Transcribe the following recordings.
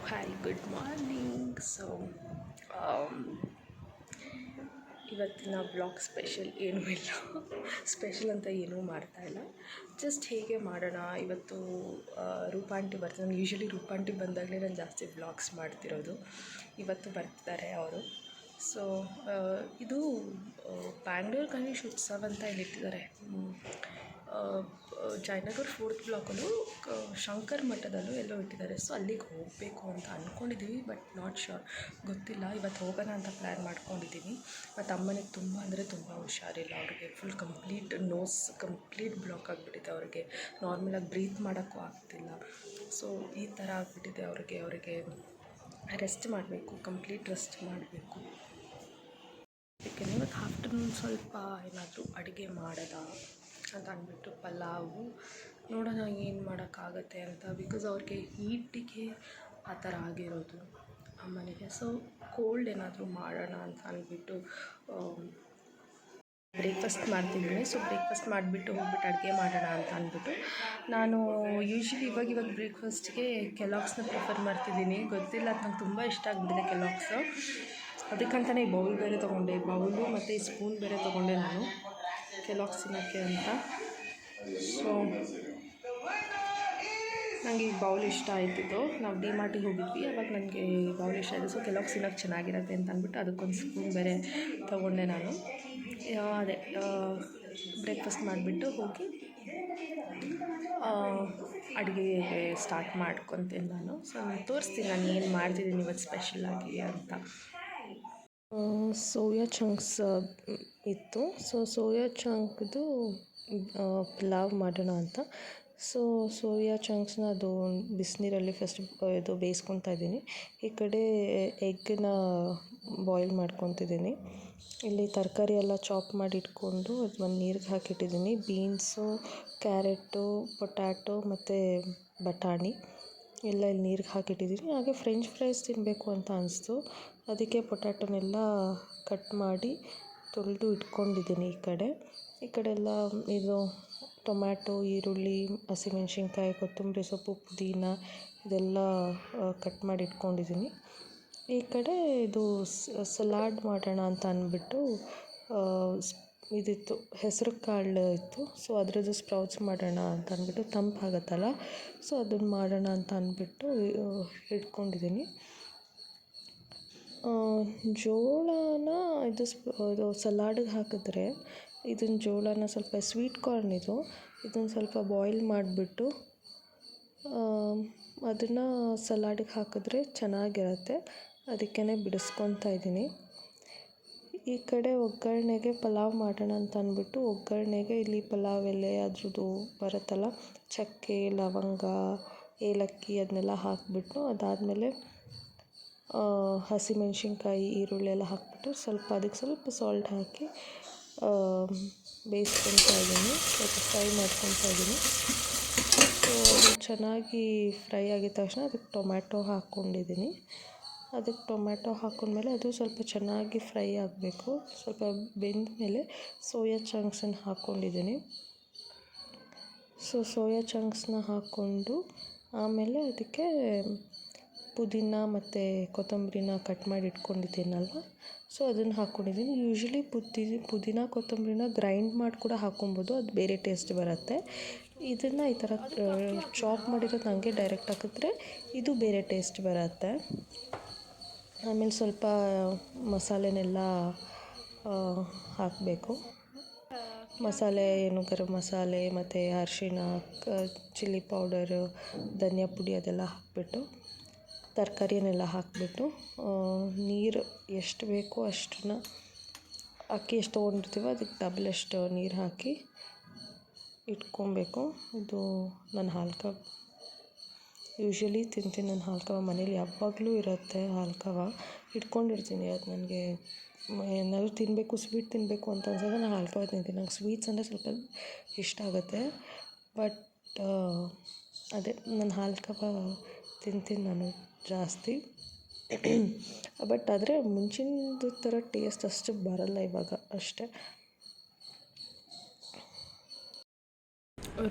Hi good morning. ಇವತ್ತಿನ blog special ಏನೂ ಇಲ್ಲ. ಸ್ಪೆಷಲ್ ಅಂತ ಏನೂ ಮಾಡ್ತಾಯಿಲ್ಲ, ಜಸ್ಟ್ ಹೇಗೆ ಮಾಡೋಣ. ಇವತ್ತು ರೂಪಾಂಟಿ ಬರ್ತಾರೆ. ನಾನು ಯೂಶ್ವಲಿ ರೂಪಾಂಟಿ ಬಂದಾಗಲೇ ನಾನು ಜಾಸ್ತಿ ಬ್ಲಾಗ್ಸ್ ಮಾಡ್ತಿರೋದು. ಇವತ್ತು ಬರ್ತಾರೆ ಅವರು. ಸೊ ಇದು ಬ್ಯಾಂಗ್ಳೂರು ಗಣೇಶ ಉತ್ಸವ ಅಂತ ಇಲ್ಲಿಟ್ಟಿದ್ದಾರೆ. ಜಯನಗರ್ 4th ಬ್ಲಾಕಲ್ಲೂ ಶಂಕರ್ ಮಠದಲ್ಲೂ ಎಲ್ಲೋ ಇಟ್ಟಿದ್ದಾರೆ. ಸೊ ಅಲ್ಲಿಗೆ ಹೋಗಬೇಕು ಅಂತ ಅಂದ್ಕೊಂಡಿದ್ದೀವಿ, ಬಟ್ ನಾಟ್ ಶ್ಯೂರ್, ಗೊತ್ತಿಲ್ಲ. ಇವತ್ತು ಹೋಗೋಣ ಅಂತ ಪ್ಲ್ಯಾನ್ ಮಾಡ್ಕೊಂಡಿದ್ದೀನಿ. ಮತ್ತು ಅಮ್ಮನಿಗೆ ತುಂಬ ಅಂದರೆ ತುಂಬ ಹುಷಾರಿಲ್ಲ. ಅವ್ರಿಗೆ ಫುಲ್ ಕಂಪ್ಲೀಟ್ ಬ್ಲಾಕ್ ಆಗಿಬಿಟ್ಟಿದೆ. ಅವ್ರಿಗೆ ನಾರ್ಮಲಾಗಿ ಬ್ರೀತ್ ಮಾಡೋಕ್ಕೂ ಆಗ್ತಿಲ್ಲ. ಸೊ ಈ ಥರ ಆಗಿಬಿಟ್ಟಿದೆ ಅವ್ರಿಗೆ ರೆಸ್ಟ್ ಮಾಡಬೇಕು, ಕಂಪ್ಲೀಟ್ ರೆಸ್ಟ್ ಮಾಡಬೇಕು. ಯಾಕೆಂದರೆ ಇವತ್ತು ಆಫ್ಟರ್ನೂನ್ ಸ್ವಲ್ಪ ಏನಾದರೂ ಅಡುಗೆ ಮಾಡೋದಾ ಅಂತ ಅಂದ್ಬಿಟ್ಟು ಪಲಾವು ನೋಡೋಣ ಏನು ಮಾಡೋಕ್ಕಾಗತ್ತೆ ಅಂತ. ಬಿಕಾಸ್ ಅವ್ರಿಗೆ ಹೀಟಿಗೆ ಆ ಥರ ಆಗಿರೋದು ಅಮ್ಮನಿಗೆ. ಸೊ ಕೋಲ್ಡ್ ಏನಾದರೂ ಮಾಡೋಣ ಅಂತ ಅಂದ್ಬಿಟ್ಟು ಬ್ರೇಕ್ಫಾಸ್ಟ್ ಮಾಡ್ತಿದ್ದೀನಿ. ಸೊ ಬ್ರೇಕ್ಫಾಸ್ಟ್ ಮಾಡಿಬಿಟ್ಟು ಹೋಗ್ಬಿಟ್ಟು ಅಡುಗೆ ಮಾಡೋಣ ಅಂತ ಅಂದ್ಬಿಟ್ಟು ನಾನು ಯೂಶ್ವಲಿ ಇವಾಗ ಬ್ರೇಕ್ಫಾಸ್ಟ್ಗೆ ಕೆಲಾಗ್ಸ್ನ ಪ್ರಿಫರ್ ಮಾಡ್ತಿದ್ದೀನಿ. ಗೊತ್ತಿಲ್ಲ, ಅದು ನಂಗೆ ತುಂಬ ಇಷ್ಟ ಆಗಿಬಿಟ್ಟಿದೆ ಕೆಲಾಗ್ಸು. ಅದಕ್ಕಂತಲೇ ಈ ಬೌಲ್ ಬೇರೆ ತೊಗೊಂಡೆ, ಬೌಲು ಮತ್ತು ಈ ಸ್ಪೂನ್ ಬೇರೆ ತೊಗೊಂಡೆ ನಾನು ಕೆಲಾಗ್ಸ್ ತಿನ್ನೋಕ್ಕೆ ಅಂತ. ಸೊ ನನಗೆ ಈ ಬೌಲ್ ಇಷ್ಟ ಆಯ್ತಿತ್ತು. ನಾವು ಡಿಮಾರ್ಟಿಗೆ ಹೋಗಿದ್ವಿ, ಅವಾಗ ನನಗೆ ಈ ಬೌಲ್ ಇಷ್ಟ ಆಯಿತು. ಸೊ ಕೆಲಾಗ್ಸ್ ತಿನ್ನೋಕ್ಕೆ ಚೆನ್ನಾಗಿರುತ್ತೆ ಅಂತ ಅಂದ್ಬಿಟ್ಟು ಅದಕ್ಕೊಂದು ಸ್ಪೂನ್ ಬೇರೆ ತೊಗೊಂಡೆ ನಾನು. ಅದೇ ಬ್ರೇಕ್ಫಾಸ್ಟ್ ಮಾಡಿಬಿಟ್ಟು ಹೋಗಿ ಅಡುಗೆಗೆ ಸ್ಟಾರ್ಟ್ ಮಾಡ್ಕೊತೀನಿ ನಾನು. ಸೊ ನಾನು ತೋರಿಸ್ತೀನಿ ನಾನು ಏನು ಮಾಡ್ತಿದ್ದೀನಿ ಇವತ್ತು ಸ್ಪೆಷಲಾಗಿ ಅಂತ. ಸೋಯಾ ಚಂಕ್ಸ್ ಇತ್ತು. ಸೊ ಸೋಯಾ ಚಂಕ್ದು ಪಲಾವ್ ಮಾಡೋಣ ಅಂತ. ಸೊ ಸೋಯಾ ಚಂಕ್ಸ್ನ ಅದು ಬಿಸಿನೀರಲ್ಲಿ ಫಸ್ಟ್ ಇದು ಬೇಯಿಸ್ಕೊತಾ ಇದ್ದೀನಿ. ಈ ಕಡೆ ಎಗ್ಗನ್ನ ಬಾಯ್ಲ್ ಮಾಡ್ಕೊತಿದ್ದೀನಿ. ಇಲ್ಲಿ ತರಕಾರಿ ಎಲ್ಲ ಚಾಪ್ ಮಾಡಿ ಇಟ್ಕೊಂಡು ಅದು ಒಂದು ನೀರಿಗೆ ಹಾಕಿಟ್ಟಿದ್ದೀನಿ. ಬೀನ್ಸು, ಕ್ಯಾರೆಟು, ಪೊಟ್ಯಾಟೊ ಮತ್ತು ಬಟಾಣಿ ಎಲ್ಲ ಇಲ್ಲಿ ನೀರಿಗೆ ಹಾಕಿಟ್ಟಿದ್ದೀನಿ. ಹಾಗೆ ಫ್ರೆಂಚ್ ಫ್ರೈಸ್ ತಿನ್ನಬೇಕು ಅಂತ ಅನಿಸ್ತು, ಅದಕ್ಕೆ ಪೊಟ್ಯಾಟೊನೆಲ್ಲ ಕಟ್ ಮಾಡಿ ತೊಳೆದು ಇಟ್ಕೊಂಡಿದ್ದೀನಿ. ಈ ಕಡೆ ಎಲ್ಲ ಇದು ಟೊಮ್ಯಾಟೊ, ಈರುಳ್ಳಿ, ಹಸಿಮೆಣ್ಸಿನ್ಕಾಯಿ, ಕೊತ್ತಂಬರಿ ಸೊಪ್ಪು, ಪುದೀನ ಇದೆಲ್ಲ ಕಟ್ ಮಾಡಿ ಇಟ್ಕೊಂಡಿದ್ದೀನಿ. ಈ ಕಡೆ ಇದು ಸಲಾಡ್ ಮಾಡೋಣ ಅಂತ ಅಂದ್ಬಿಟ್ಟು ಇದಿತ್ತು, ಹೆಸರು ಕಾಳು ಇತ್ತು. ಸೊ ಅದರದ್ದು ಸ್ಪ್ರೌಟ್ಸ್ ಮಾಡೋಣ ಅಂತ ಅಂದ್ಬಿಟ್ಟು ತಂಪಾಗತ್ತಲ್ಲ, ಸೊ ಅದನ್ನು ಮಾಡೋಣ ಅಂತ ಅಂದ್ಬಿಟ್ಟು ಇಟ್ಕೊಂಡಿದ್ದೀನಿ. ಜೋಳನ ಇದು ಸಲಾಡಿಗೆ ಹಾಕಿದ್ರೆ, ಇದನ್ನು ಜೋಳನ ಸ್ವಲ್ಪ ಸ್ವೀಟ್ ಕಾರ್ನ್ ಇದನ್ನು ಸ್ವಲ್ಪ ಬಾಯ್ಲ್ ಮಾಡಿಬಿಟ್ಟು ಅದನ್ನು ಸಲಾಡಿಗೆ ಹಾಕಿದ್ರೆ ಚೆನ್ನಾಗಿರುತ್ತೆ. ಅದಕ್ಕೇ ಬಿಡಿಸ್ಕೊತಾ ಇದ್ದೀನಿ. ಈ ಕಡೆ ಒಗ್ಗರಣೆಗೆ ಪಲಾವ್ ಮಾಡೋಣ ಅಂತ ಅಂದ್ಬಿಟ್ಟು ಒಗ್ಗರಣೆಗೆ ಇಲ್ಲಿ ಪಲಾವ್ ಎಲೆ ಅದ್ರದ್ದು ಬರುತ್ತಲ್ಲ, ಚಕ್ಕೆ, ಲವಂಗ, ಏಲಕ್ಕಿ ಅದನ್ನೆಲ್ಲ ಹಾಕಿಬಿಟ್ಟು ಅದಾದಮೇಲೆ ಹಸಿಮೆಣ್ಸಿನ್ಕಾಯಿ, ಈರುಳ್ಳಿ ಎಲ್ಲ ಹಾಕಿಬಿಟ್ಟು ಅದಕ್ಕೆ ಸ್ವಲ್ಪ ಸಾಲ್ಟ್ ಹಾಕಿ ಬೇಯಿಸ್ಕೊತಾ ಇದ್ದೀನಿ, ಸ್ವಲ್ಪ ಫ್ರೈ ಮಾಡ್ಕೊತಾ ಇದ್ದೀನಿ. ಸೊ ಅದು ಚೆನ್ನಾಗಿ ಫ್ರೈ ಆಗಿದ ತಕ್ಷಣ ಅದಕ್ಕೆ ಟೊಮ್ಯಾಟೊ ಹಾಕ್ಕೊಂಡಿದ್ದೀನಿ. ಅದಕ್ಕೆ ಟೊಮ್ಯಾಟೊ ಹಾಕೊಂಡ್ಮೇಲೆ ಅದು ಸ್ವಲ್ಪ ಚೆನ್ನಾಗಿ ಫ್ರೈ ಆಗಬೇಕು. ಸ್ವಲ್ಪ ಬೆಂದ ಮೇಲೆ ಸೋಯಾ ಚಂಕ್ಸನ್ನು ಹಾಕ್ಕೊಂಡಿದ್ದೀನಿ. ಸೊ ಸೋಯಾ ಚಂಕ್ಸ್ನ ಹಾಕ್ಕೊಂಡು ಆಮೇಲೆ ಅದಕ್ಕೆ ಪುದೀನ ಮತ್ತು ಕೊತ್ತಂಬರಿನ ಕಟ್ ಮಾಡಿ ಇಟ್ಕೊಂಡಿದ್ದೀನಲ್ವ, ಸೊ ಅದನ್ನು ಹಾಕ್ಕೊಂಡಿದ್ದೀನಿ. ಯೂಶ್ವಲಿ ಪುದೀನ ಕೊತ್ತಂಬರಿನ ಗ್ರೈಂಡ್ ಮಾಡಿ ಕೂಡ ಹಾಕ್ಕೊಬೋದು, ಅದು ಬೇರೆ ಟೇಸ್ಟ್ ಬರುತ್ತೆ. ಇದನ್ನು ಈ ಥರ ಚಾಪ್ ಮಾಡಿರೋದು ಹಂಗೆ ಡೈರೆಕ್ಟ್ ಹಾಕಿದ್ರೆ ಇದು ಬೇರೆ ಟೇಸ್ಟ್ ಬರುತ್ತೆ. ಆಮೇಲೆ ಸ್ವಲ್ಪ ಮಸಾಲೆನೆಲ್ಲ ಹಾಕಬೇಕು. ಮಸಾಲೆ ಗರಂ ಮಸಾಲೆ ಮತ್ತು ಅರಿಶಿಣ, ಚಿಲ್ಲಿ ಪೌಡರು, ಧನಿಯಾ ಪುಡಿ ಅದೆಲ್ಲ ಹಾಕಿಬಿಟ್ಟು ತರಕಾರಿನೆಲ್ಲ ಹಾಕಿಬಿಟ್ಟು ನೀರು ಎಷ್ಟು ಬೇಕೋ ಅಷ್ಟನ್ನು, ಅಕ್ಕಿ ಎಷ್ಟು ತೊಗೊಂಡಿರ್ತೀವೋ ಅದಕ್ಕೆ ಡಬಲ್ ಅಷ್ಟು ನೀರು ಹಾಕಿ ಇಟ್ಕೊಬೇಕು. ಇದು ನಾನು ಹಾಲು ಕಬಾಬ್ ಯೂಶ್ವಲಿ ತಿಂತೀನಿ. ನಾನು ಹಾಲು ಕಬಾಬ್ ಮನೇಲಿ ಯಾವಾಗಲೂ ಇರುತ್ತೆ. ಹಾಲು ಕಬಾಬ್ ಇಟ್ಕೊಂಡಿರ್ತೀನಿ. ಅದು ನನಗೆ ಏನಾದರೂ ತಿನ್ನಬೇಕು, ಸ್ವೀಟ್ ತಿನ್ನಬೇಕು ಅಂತ ಅನ್ಸಿದ್ರೆ ನಾನು ಹಾಲು ಕಬಾಬ್ ತಿಂತೀನಿ. ನಂಗೆ ಸ್ವೀಟ್ಸ್ ಅಂದರೆ ಸ್ವಲ್ಪ ಇಷ್ಟ ಆಗುತ್ತೆ, ಬಟ್ ಅದೇ ನಾನು ಹಾಲು ಕಬಾಬ್ ತಿಂತೀನಿ ನಾನು ಜಾಸ್ತಿ. ಬಟ್ ಆದರೆ ಮುಂಚಿನ ಥರ ಟೇಸ್ಟ್ ಅಷ್ಟು ಬರಲ್ಲ ಇವಾಗ ಅಷ್ಟೇ.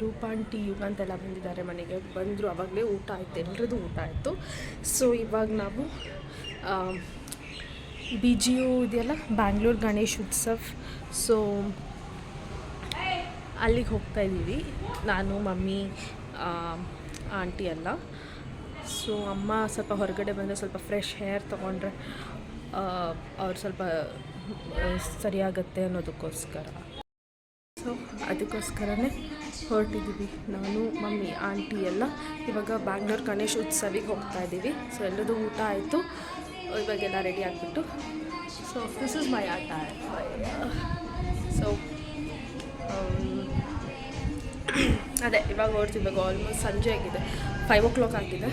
ರೂಪಾಂಟಿ ಯುಗ ಅಂತೆಲ್ಲ ಬಂದಿದ್ದಾರೆ ಮನೆಗೆ. ಬಂದರು, ಆವಾಗಲೇ ಊಟ ಆಯಿತು, ಎಲ್ರದ್ದು ಊಟ ಆಯಿತು. ಸೊ ಇವಾಗ ನಾವು BGU ಇದೆಯಲ್ಲ, ಬ್ಯಾಂಗ್ಳೂರು ಗಣೇಶ್ ಉತ್ಸವ್, ಸೊ ಅಲ್ಲಿಗೆ ಹೋಗ್ತಾಯಿದ್ದೀವಿ ನಾನು, ಮಮ್ಮಿ, ಆಂಟಿ ಎಲ್ಲ. ಸೊ ಅಮ್ಮ ಸ್ವಲ್ಪ ಹೊರಗಡೆ ಬಂದರೆ ಸ್ವಲ್ಪ ಫ್ರೆಶ್ ಏರ್ ತೊಗೊಂಡ್ರೆ ಅವ್ರು ಸ್ವಲ್ಪ ಸರಿಯಾಗತ್ತೆ ಅನ್ನೋದಕ್ಕೋಸ್ಕರ. ಸೊ ಅದಕ್ಕೋಸ್ಕರನೇ ಹೊರಟಿದ್ದೀವಿ ನಾನು, ಮಮ್ಮಿ, ಆಂಟಿ ಎಲ್ಲ. ಇವಾಗ ಬ್ಯಾಂಗ್ಳೂರು ಗಣೇಶ್ ಉತ್ಸವಿಗೆ ಹೋಗ್ತಾಯಿದ್ದೀವಿ. ಸೊ ಎಲ್ಲದೂ ಊಟ ಆಯಿತು, ಇವಾಗೆಲ್ಲ ರೆಡಿ ಆಗಿಬಿಟ್ಟು. ಸೊ ದಿಸ್ ಇಸ್ ಮೈ ಆಟ. ಸೊ ಅದೇ ಇವಾಗ ಹೊರಡ್ತಿದ್ದಾಗ ಆಲ್ಮೋಸ್ಟ್ ಸಂಜೆ ಆಗಿದೆ, 5 o'clock ಆಗಿದೆ.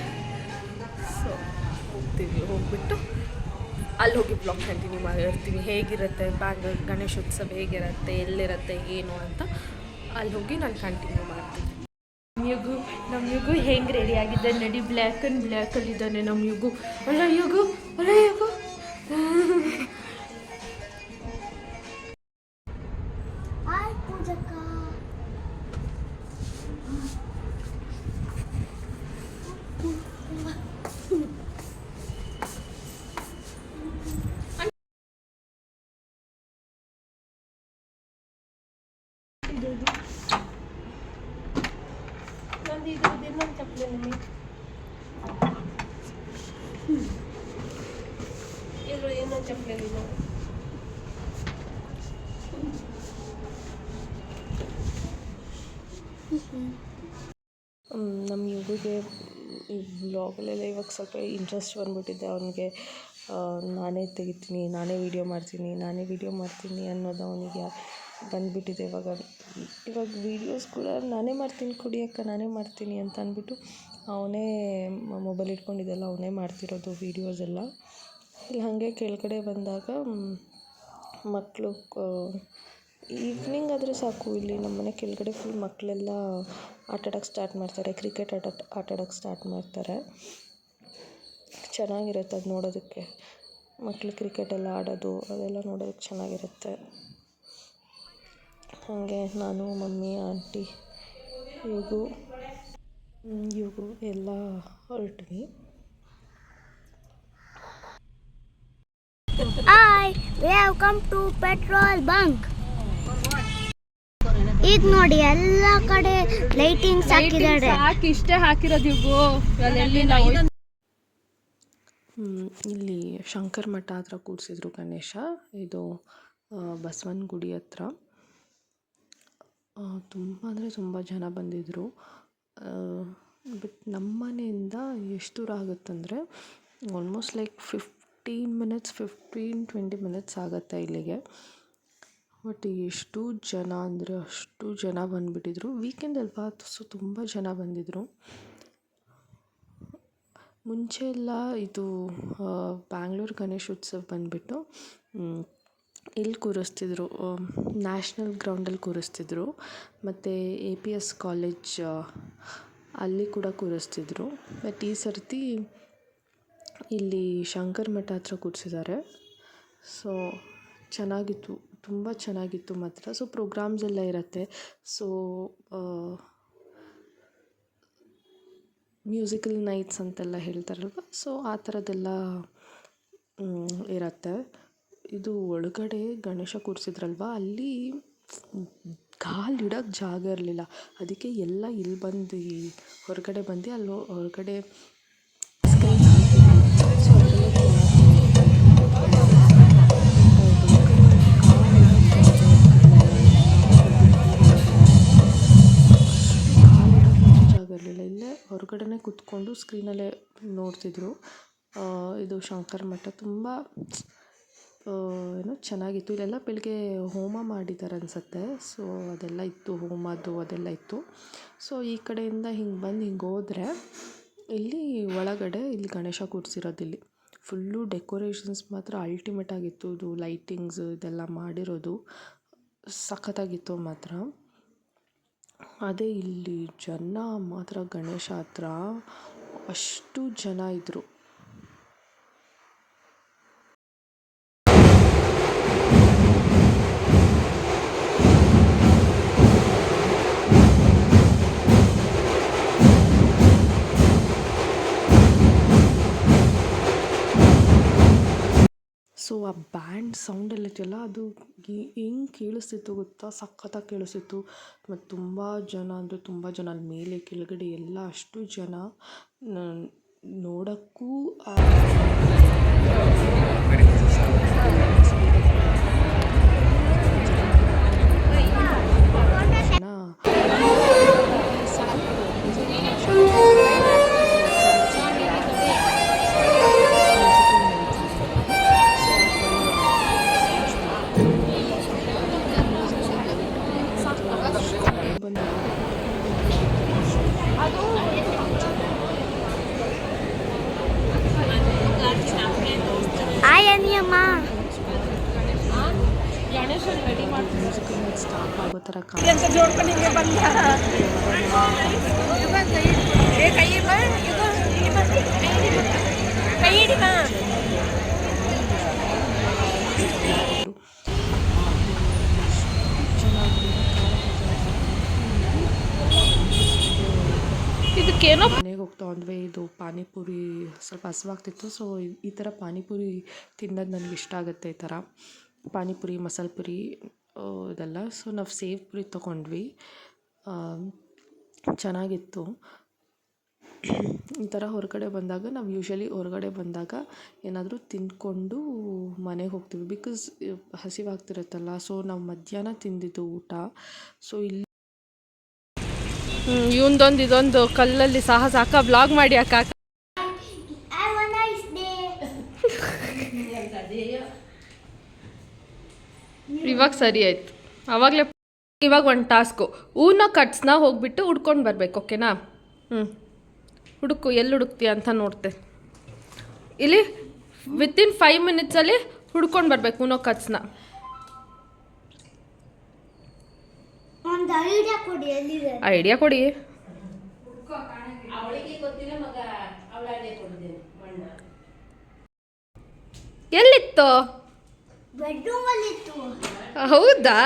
ಸೊ ಹೋಗ್ಬಿಟ್ಟು ಅಲ್ಲಿ ಹೋಗಿ ಬ್ಲಾಗ್ ಕಂಟಿನ್ಯೂ ಮಾಡಿರ್ತೀವಿ. ಹೇಗಿರುತ್ತೆ ಬ್ಯಾಂಗ್ಳೂರು ಗಣೇಶೋತ್ಸವ, ಹೇಗಿರುತ್ತೆ, ಎಲ್ಲಿರುತ್ತೆ, ಏನು ಅಂತ ಅಲ್ಲಿ ಹೋಗಿ ನಾನು ಕಂಟಿನ್ಯೂ ಮಾಡ್ತೀನಿ. ನಮ್ಮ ಯುಗು ಹೆಂಗೆ ರೆಡಿ ಆಗಿದೆ ನಡಿ, ಬ್ಲ್ಯಾಕಲ್ಲಿದ್ದಾನೆ ನಮ್ಮ ಯುಗು. ಅಲ್ಲ ಯುಗು. ಇನ್ನೊಂದು ಚಪ್ಪಲಿ ನಿಮಗೆ ಇನ್ನೊಂದು ಚಪ್ಪಲಿ ನಮ್ಮ ಯುಗಿಗೆ ಈ ಬ್ಲಾಗಲ್ಲೆಲ್ಲ ಇವಾಗ ಸ್ವಲ್ಪ ಇಂಟ್ರೆಸ್ಟ್ ಬಂದುಬಿಟ್ಟಿದೆ. ಅವನಿಗೆ ನಾನೇ ತೆಗಿತೀನಿ, ನಾನೇ ವೀಡಿಯೋ ಮಾಡ್ತೀನಿ ಅನ್ನೋದು ಅವನಿಗೆ ಬಂದುಬಿಟ್ಟಿದೆ. ಇವಾಗ ವೀಡಿಯೋಸ್ ಕೂಡ ನಾನೇ ಮಾಡ್ತೀನಿ, ಕುಡಿಯೋಕ್ಕೆ ನಾನೇ ಮಾಡ್ತೀನಿ ಅಂತ ಅಂದ್ಬಿಟ್ಟು ಅವನೇ ಮೊಬೈಲ್ ಇಟ್ಕೊಂಡಿದ್ದೆಲ್ಲ ಅವನೇ ಮಾಡ್ತಿರೋದು ವೀಡಿಯೋಸ್ ಎಲ್ಲ. ಇಲ್ಲಿ ಹಾಗೆ ಕೆಳಗಡೆ ಬಂದಾಗ ಮಕ್ಕಳು ಈವ್ನಿಂಗ್ ಆದರೆ ಸಾಕು, ಇಲ್ಲಿ ನಮ್ಮ ಮನೆ ಕೆಳಗಡೆ ಫುಲ್ ಮಕ್ಕಳೆಲ್ಲ ಆಟಾಡೋಕ್ಕೆ ಸ್ಟಾರ್ಟ್ ಮಾಡ್ತಾರೆ, ಕ್ರಿಕೆಟ್ ಆಟಾಡೋಕ್ಕೆ ಸ್ಟಾರ್ಟ್ ಮಾಡ್ತಾರೆ. ಚೆನ್ನಾಗಿರುತ್ತೆ ಅದು ನೋಡೋದಕ್ಕೆ, ಮಕ್ಕಳು ಕ್ರಿಕೆಟೆಲ್ಲ ಆಡೋದು ಅದೆಲ್ಲ ನೋಡೋದಕ್ಕೆ ಚೆನ್ನಾಗಿರುತ್ತೆ. ಹಾಗೆ ನಾನು, ಮಮ್ಮಿ, ಆಂಟಿ, ಯುಗು ಎಲ್ಲ ಹೊರಟ್ವಿ. Hi, we have come to petrol bunk. ಈಗ ನೋಡಿ ಎಲ್ಲ ಕಡೆ ಲೈಟಿಂಗ್ಸ್ ಹಾಕಿದ್ದಾರೆ. ಇಷ್ಟೇ ಹಾಕಿರೋದು ಯುಗು. ಇಲ್ಲಿ ಶಂಕರ ಮಠ ಹತ್ರ ಕೂರಿಸಿದ್ರು ಗಣೇಶ. ಇದು ಬಸವನ ಗುಡಿ ಹತ್ರ. ತುಂಬ ಅಂದರೆ ತುಂಬ ಜನ ಬಂದಿದ್ದರು. ಬಟ್ ನಮ್ಮ ಮನೆಯಿಂದ ಎಷ್ಟು ದೂರ ಆಗುತ್ತಂದರೆ ಆಲ್ಮೋಸ್ಟ್ ಲೈಕ್ 15-20 ಮಿನಿಟ್ಸ್ ಆಗುತ್ತೆ ಇಲ್ಲಿಗೆ. ಬಟ್ ಎಷ್ಟು ಜನ ಅಂದರೆ ಅಷ್ಟು ಜನ ಬಂದುಬಿಟ್ಟಿದ್ರು. ವೀಕೆಂಡ್ ಅಲ್ವಾ, ಸೊ ತುಂಬ ಜನ ಬಂದಿದ್ದರು. ಮುಂಚೆ ಎಲ್ಲ ಇದು ಬ್ಯಾಂಗ್ಳೂರು ಗಣೇಶೋತ್ಸವ ಬಂದುಬಿಟ್ಟು ಇಲ್ಲಿ ಕೂರಿಸ್ತಿದ್ರು, ನ್ಯಾಷನಲ್ ಗ್ರೌಂಡಲ್ಲಿ ಕೂರಿಸ್ತಿದ್ರು. ಮತ್ತು APS ಕಾಲೇಜ್ ಅಲ್ಲಿ ಕೂಡ ಕೂರಿಸ್ತಿದ್ರು. ಬಟ್ ಈ ಸರ್ತಿ ಇಲ್ಲಿ ಶಂಕರ ಮಠ ಹತ್ರ ಕೂರಿಸಿದ್ದಾರೆ. ಸೊ ಚೆನ್ನಾಗಿತ್ತು, ತುಂಬ ಚೆನ್ನಾಗಿತ್ತು ಮಾತ್ರ. ಸೊ ಪ್ರೋಗ್ರಾಮ್ಸ್ ಎಲ್ಲ ಇರುತ್ತೆ. ಸೊ ಮ್ಯೂಸಿಕಲ್ ನೈಟ್ಸ್ ಅಂತೆಲ್ಲ ಹೇಳ್ತಾರಲ್ವ, ಸೊ ಆ ಥರದ್ದೆಲ್ಲ ಇರುತ್ತೆ. ಇದು ಒಳಗಡೆ ಗಣೇಶ ಕೂರಿಸಿದ್ರಲ್ವ, ಅಲ್ಲಿ ಕಾಲಿಡೋಕ್ಕೆ ಜಾಗ ಇರಲಿಲ್ಲ. ಅದಕ್ಕೆ ಎಲ್ಲ ಇಲ್ಲಿ ಬಂದು ಹೊರಗಡೆ ಬಂದು ಅಲ್ಲಿ ಹೊರಗಡೆ ಸ್ಕ್ರೀನ್ ಸೊ ಜಾಗ ಇರಲಿಲ್ಲ. ಇಲ್ಲೇ ಹೊರಗಡೆ ಕೂತ್ಕೊಂಡು ಸ್ಕ್ರೀನಲ್ಲೇ ನೋಡ್ತಿದ್ರು. ಇದು ಶಂಕರ ಮಠ ತುಂಬ ಏನೋ ಚೆನ್ನಾಗಿತ್ತು. ಇಲ್ಲೆಲ್ಲ ಬೆಳಗ್ಗೆ ಹೋಮ ಮಾಡಿದ್ದಾರೆ ಅನಿಸುತ್ತೆ. ಸೊ ಅದೆಲ್ಲ ಇತ್ತು, ಹೋಮದ್ದು ಅದೆಲ್ಲ ಇತ್ತು. ಸೊ ಈ ಕಡೆಯಿಂದ ಹಿಂಗೆ ಬಂದು ಹಿಂಗೆ ಹೋದರೆ ಇಲ್ಲಿ ಒಳಗಡೆ ಇಲ್ಲಿ ಗಣೇಶ ಕೂರಿಸಿರೋದಿಲ್ಲಿ ಫುಲ್ಲು ಡೆಕೋರೇಷನ್ಸ್ ಮಾತ್ರ ಅಲ್ಟಿಮೇಟ್ ಆಗಿತ್ತು. ಇದು ಲೈಟಿಂಗ್ಸ್ ಇದೆಲ್ಲ ಮಾಡಿರೋದು ಸಖತ್ತಾಗಿತ್ತು ಮಾತ್ರ. ಅದೇ ಇಲ್ಲಿ ಜನ ಮಾತ್ರ ಗಣೇಶ ಹತ್ರ ಅಷ್ಟು ಜನ ಇದ್ದರು. ಸೊ ಆ ಬ್ಯಾಂಡ್ ಸೌಂಡೆಲ್ಲ ಇದೆಯಲ್ಲ ಅದು ಹೆಂಗೆ ಕೇಳಿಸ್ತಿತ್ತು ಗೊತ್ತಾ, ಸಖತ್ತಾಗಿ ಕೇಳಿಸ್ತಿತ್ತು. ಮತ್ತು ತುಂಬ ಜನ ಅಂದರೆ ತುಂಬ ಜನ, ಅಲ್ಲಿ ಮೇಲೆ ಕೆಳಗಡೆ ಎಲ್ಲ ಅಷ್ಟು ಜನ ನೋಡೋಕ್ಕೂ ಹಾಯ್ ಅನಿಯಮ್ಮ. ಸ್ಟಾಪ್ ಆಗೋ ಥರ ಇದಕ್ಕೇನೋ ಮನೆಗೆ ಹೋಗ್ತಾ ಒಂದ್ವೇ ಇದು ಪಾನಿಪುರಿ ಸ್ವಲ್ಪ ಹಸಿವಾಗ್ತಿತ್ತು. ಸೊ ಈ ಥರ ಪಾನಿಪುರಿ ತಿನ್ನೋದು ನನಗೆ ಇಷ್ಟ ಆಗುತ್ತೆ, ಈ ಥರ ಪಾನಿಪುರಿ, ಮಸಾಲೆ ಪುರಿ ಇದೆಲ್ಲ. ಸೊ ನಾವು ಸೇವ್ ಪುರಿ ತೊಗೊಂಡ್ವಿ, ಚೆನ್ನಾಗಿತ್ತು. ಈ ಥರ ಹೊರಗಡೆ ಬಂದಾಗ ನಾವು ಯೂಶ್ವಲಿ ಹೊರಗಡೆ ಬಂದಾಗ ಏನಾದರೂ ತಿಂದ್ಕೊಂಡು ಮನೆಗೆ ಹೋಗ್ತೀವಿ, ಬಿಕಾಸ್ ಹಸಿವಾಗ್ತಿರುತ್ತಲ್ಲ. ಸೊ ನಾವು ಮಧ್ಯಾಹ್ನ ತಿಂದಿದ್ದು ಊಟ. ಸೊ ಇಲ್ಲಿ ಇವೊಂದೊಂದು ಇದೊಂದು ಕಲ್ಲಲ್ಲಿ ಸಾಹಸ ಅಕ್ಕ ವ್ಲಾಗ್ ಮಾಡಿ ಅಕ್ಕ. ಇವಾಗ ಸರಿ ಆಯ್ತು. ಆವಾಗಲೇ ಇವಾಗ ಒಂದು ಟಾಸ್ಕು, ಹೂನ ಕಟ್ಸ್ನ ಹೋಗ್ಬಿಟ್ಟು ಹುಡ್ಕೊಂಡು ಬರ್ಬೇಕು, ಓಕೆನಾ? ಹುಡುಕು, ಎಲ್ಲಿ ಹುಡುಕ್ತೀಯ ಅಂತ ನೋಡ್ತೆ. ಇಲ್ಲಿ ವಿತಿನ್ 5 ಮಿನಿಟ್ಸಲ್ಲಿ ಹುಡ್ಕೊಂಡು ಬರ್ಬೇಕು ಹೂನೋ ಕಟ್ಸ್ನ. ಐಡಿಯಾ ಕೊಡಿ. ಎಲ್ಲಿತ್ತು? ಹೌದಾ?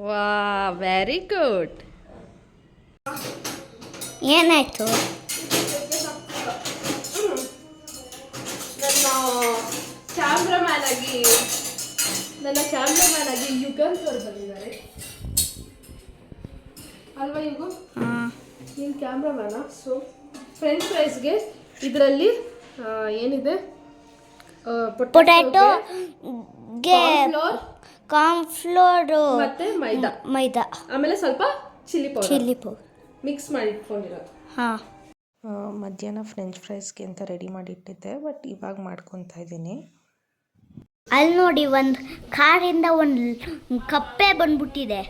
ವಾ, ವೆರಿ ಗುಡ್. ಏನಾಯ್ತು? ನನ್ನ ಕ್ಯಾಮ್ರಾಮ್ಯಾನ್ ಆಗಿ ಯುಗಂತ್ ಅವ್ರು ಬಂದಿದ್ದಾರೆ ಅಲ್ವಾ? ಇವು ನೀನು ಕ್ಯಾಮ್ರಾಮ್ಯಾನ. ಸೊ ಫ್ರೆಂಚ್ ಫ್ರೈಸ್ಗೆ ಇದರಲ್ಲಿ ಏನಿದೆ? ಪೊಟ್ಯಾಟೊ, ಕಾರ್ನ್ಫ್ಲೋರ್ ಮತ್ತೆ ಮೈದಾ, ಆಮೇಲೆ ಸ್ವಲ್ಪ ಚಿಲ್ಲಿ ಪೌಡರ್ ಮಿಕ್ಸ್ ಮಾಡಿ ಇಟ್ಕೊಂಡಿರೋದು. ಮಧ್ಯಾಹ್ನ ಫ್ರೆಂಚ್ ಫ್ರೈಸ್ಗೆ ಅಂತ ರೆಡಿ ಮಾಡಿಟ್ಟಿದ್ದೆ, ಬಟ್ ಇವಾಗ ಮಾಡ್ಕೊತಾ ಇದ್ದೀನಿ. ಅಲ್ಲಿ ನೋಡಿ, ಒಂದು ಕಾರಿಂದ ಒಂದು ಕಪ್ಪೆ ಬಂದ್ಬಿಟ್ಟಿದೆ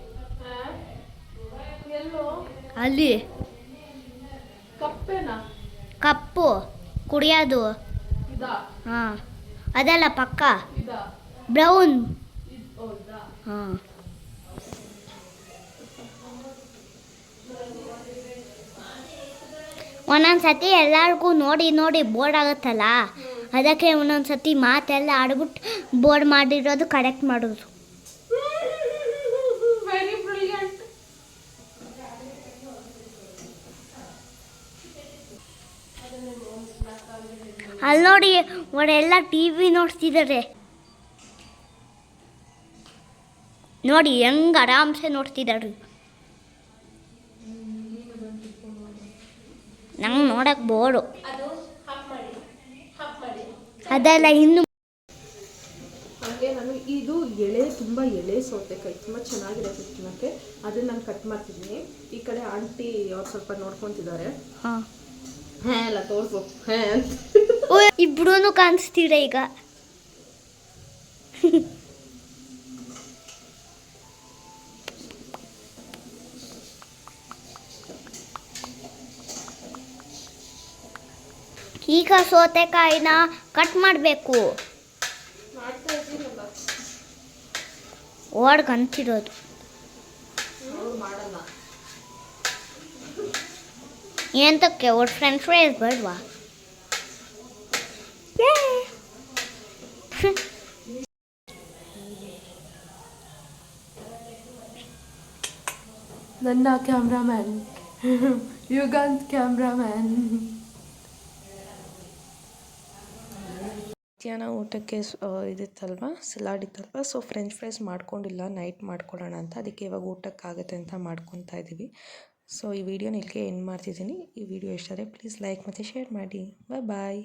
ಅಲ್ಲಿ. ಕಪ್ಪು ಕುಡಿಯೋದು. ಹಾಂ, ಅದಲ್ಲ ಪಕ್ಕ ಬ್ರೌನ್. ಹಾಂ, ಒಂದೊಂದು ಸತಿ ಎಲ್ಲರಿಗೂ ನೋಡಿ ನೋಡಿ ಬೋರ್ಡ್ ಆಗುತ್ತಲ್ಲ, ಅದಕ್ಕೆ ಒಂದೊಂದು ಸತಿ ಮಾತೆಲ್ಲ ಆಡ್ಬಿಟ್ಟು ಬೋರ್ಡ್ ಮಾಡಿರೋದು ಕರೆಕ್ಟ್ ಮಾಡೋದು. ಅಲ್ಲಿ ನೋಡಿ, ಅವರೆಲ್ಲ TV ನೋಡ್ತಿದ್ದಾರೆ ನೋಡಿ, ಹೆಂಗೆ ಆರಾಮ್ಸೆ ನೋಡ್ತಿದ್ದಾರೆ. ನಂಗೆ ನೋಡಕ್ಕೆ ಬೋರ್ಡು ಅದೆಲ್ಲ ಇನ್ನು. ಹಾಗೆ ನಾನು ಇದು ಎಳೆ, ತುಂಬ ಎಳೆ ಸೌತೆಕಾಯಿ ತುಂಬ ಚೆನ್ನಾಗಿರುತ್ತೆ ತಿನ್ನೋಕ್ಕೆ, ಅದನ್ನು ನಾನು ಕಟ್ ಮಾಡ್ತಿದ್ದೀನಿ. ಈ ಕಡೆ ಆಂಟಿ ಅವ್ರು ಸ್ವಲ್ಪ ನೋಡ್ಕೊತಿದ್ದಾರೆ. ಹಾಂ, ಅಲ್ಲ ತೋರಿಸು ಅಂತ. ಇಬ್ರು ಕಾಣಿಸ್ತೀರ ಈಗ. ಈಗ ಸೌತೆಕಾಯಿನ ಕಟ್ ಮಾಡಬೇಕು. ಓಡ್ ಕಂತಿರೋದು ಎಂತಕ್ಕೆ? ಒಟ್ಟು ಫ್ರೆಂಚ್ ಫ್ರೈಸ್ ಬೇಡವಾ? ನನ್ನ ಕ್ಯಾಮ್ರಾಮ್ಯಾನ್ ಯುಗಂತ್ ಕ್ಯಾಮ್ರಾಮ್ಯಾನ್. ಮಧ್ಯಾಹ್ನ ಊಟಕ್ಕೆ ಇದಿತ್ತಲ್ವ ಸಲಾಡ್ ಇತ್ತಲ್ವ, ಸೊ ಫ್ರೆಂಚ್ ಫ್ರೈಸ್ ಮಾಡ್ಕೊಂಡಿಲ್ಲ, ನೈಟ್ ಮಾಡ್ಕೊಳ್ಳೋಣ ಅಂತ. ಅದಕ್ಕೆ ಇವಾಗ ಊಟಕ್ಕಾಗುತ್ತೆ ಅಂತ ಮಾಡ್ಕೊತಾ ಇದ್ದೀವಿ. ಸೊ ಈ ವಿಡಿಯೋನ ಇಲ್ಲಿಗೆ ಎಂಡ್ ಮಾಡ್ತಿದ್ದೀನಿ. ಈ ವಿಡಿಯೋ ಇಷ್ಟ ಆದರೆ ಪ್ಲೀಸ್ ಲೈಕ್ ಮತ್ತು ಶೇರ್ ಮಾಡಿ. ಬಾಯ್.